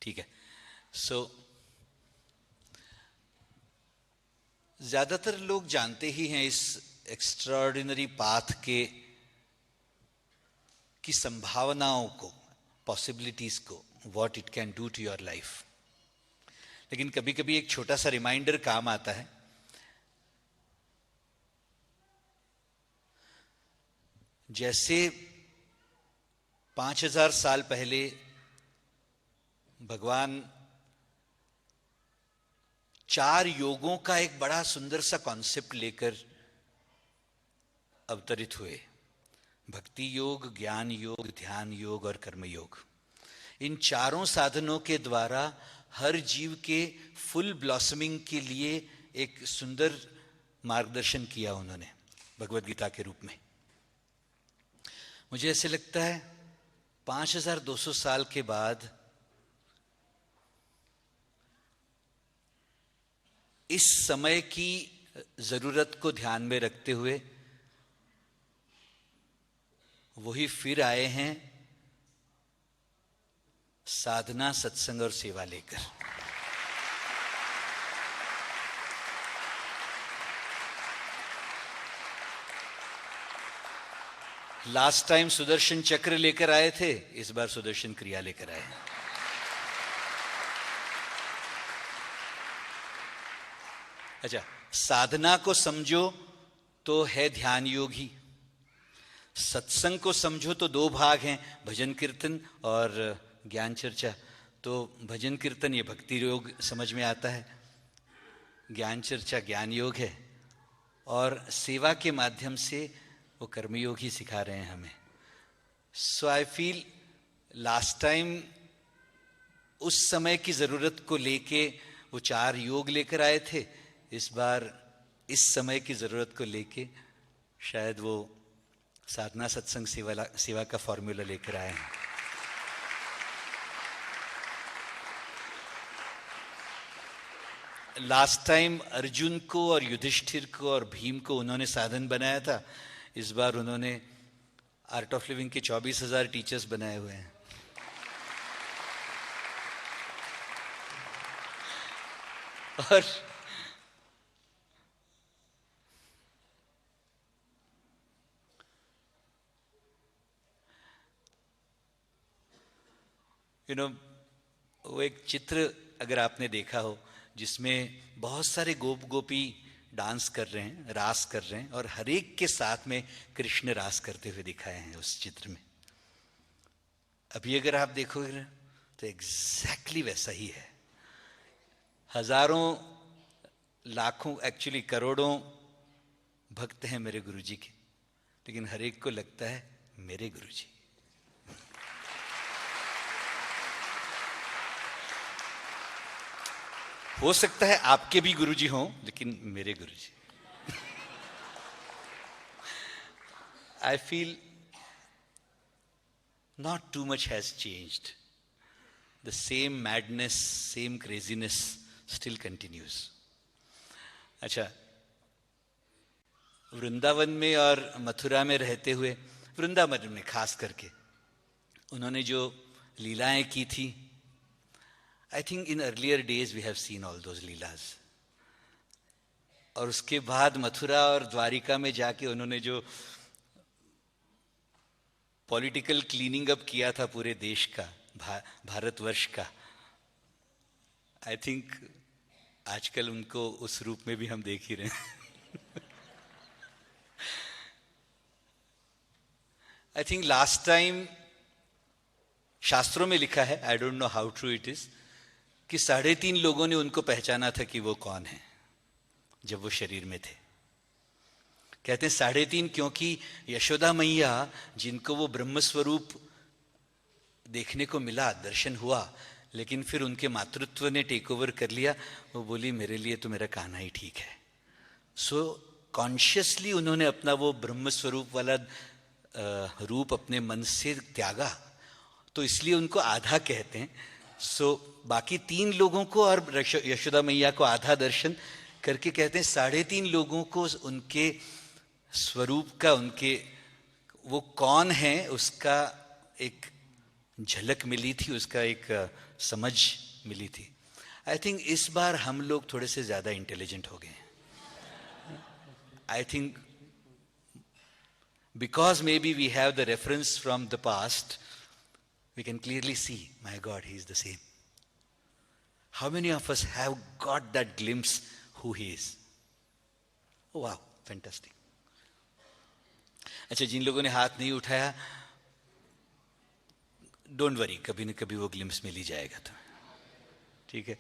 ठीक है। सो ज्यादातर लोग जानते ही हैं इस एक्स्ट्राऑर्डिनरी पाथ की संभावनाओं को, पॉसिबिलिटीज को, what it can do to your life. लेकिन कभी कभी एक छोटा सा रिमाइंडर काम आता है। जैसे 5000 साल पहले भगवान 4 योगों का एक बड़ा सुंदर सा कॉन्सेप्ट लेकर अवतरित हुए, भक्ति योग, ज्ञान योग, ध्यान योग और कर्म योग। इन चारों साधनों के द्वारा हर जीव के फुल ब्लॉसमिंग के लिए एक सुंदर मार्गदर्शन किया उन्होंने भगवद गीता के रूप में। मुझे ऐसे लगता है 5200 साल के बाद इस समय की जरूरत को ध्यान में रखते हुए वही फिर आए हैं साधना, सत्संग और सेवा लेकर। लास्ट टाइम सुदर्शन चक्र लेकर आए थे, इस बार सुदर्शन क्रिया लेकर आए हैं। अच्छा, साधना को समझो तो है ध्यान योग ही, सत्संग को समझो तो 2 भाग हैं, भजन कीर्तन और ज्ञान चर्चा। तो भजन कीर्तन ये भक्ति योग समझ में आता है, ज्ञान चर्चा ज्ञान योग है, और सेवा के माध्यम से वो कर्मयोग ही सिखा रहे हैं हमें। सो आई फील लास्ट टाइम उस समय की जरूरत को लेके वो 4 योग लेकर आए थे, इस बार इस समय की जरूरत को लेके शायद वो साधना, सत्संग, सेवा का फॉर्मूला लेकर आए हैं। लास्ट टाइम अर्जुन को और युधिष्ठिर को और भीम को उन्होंने साधन बनाया था, इस बार उन्होंने आर्ट ऑफ लिविंग के 24,000 टीचर्स बनाए हुए हैं। और वो एक चित्र अगर आपने देखा हो जिसमें बहुत सारे गोप गोपी डांस कर रहे हैं, रास कर रहे हैं, और हर एक के साथ में कृष्ण रास करते हुए दिखाए हैं उस चित्र में। अभी अगर आप देखोगे तो एग्जैक्टली वैसा ही है। हजारों, लाखों, एक्चुअली करोड़ों भक्त हैं मेरे गुरुजी के, लेकिन हर एक को लगता है मेरे गुरुजी। हो सकता है आपके भी गुरुजी हों, लेकिन मेरे गुरुजी। I feel not too much has changed. The same madness, same craziness still continues. अच्छा, वृंदावन में और मथुरा में रहते हुए, वृंदावन में खास करके उन्होंने जो लीलाएं की थी, I think in earlier days we have seen all those leelas. और उसके बाद मथुरा और द्वारिका में जाके उन्होंने जो पॉलिटिकल क्लीनिंग अप किया था पूरे देश का, भारतवर्ष का, आई थिंक आजकल उनको उस रूप में भी हम देख ही रहे हैं। आई थिंक लास्ट टाइम शास्त्रों में लिखा है, I don't know how true it is, कि 3.5 लोगों ने उनको पहचाना था कि वो कौन है जब वो शरीर में थे। कहते हैं 3.5 क्योंकि यशोदा मैया, जिनको वो ब्रह्म स्वरूप देखने को मिला, दर्शन हुआ, लेकिन फिर उनके मातृत्व ने टेक ओवर कर लिया, वो बोली मेरे लिए तो मेरा कान्हा ही ठीक है। सो कॉन्शियसली उन्होंने अपना वो ब्रह्म स्वरूप वाला रूप अपने मन से त्यागा, तो इसलिए उनको आधा कहते हैं। सो बाकी 3 लोगों को और यशोदा मैया को आधा दर्शन करके कहते हैं 3.5 लोगों को उनके स्वरूप का, उनके वो कौन है उसका एक झलक मिली थी, उसका एक समझ मिली थी। आई थिंक इस बार हम लोग थोड़े से ज़्यादा इंटेलिजेंट हो गए हैं। I think because maybe we have the reference from the past, we can clearly see, my God, he is the same. How many of us have got that glimpse who he is? Oh, wow, fantastic. अच्छा, जिन लोगों ने हाथ नहीं उठाया, don't worry, कभी न कभी वो ग्लिम्स मिल ही जाएगा तुम्हें, ठीक है।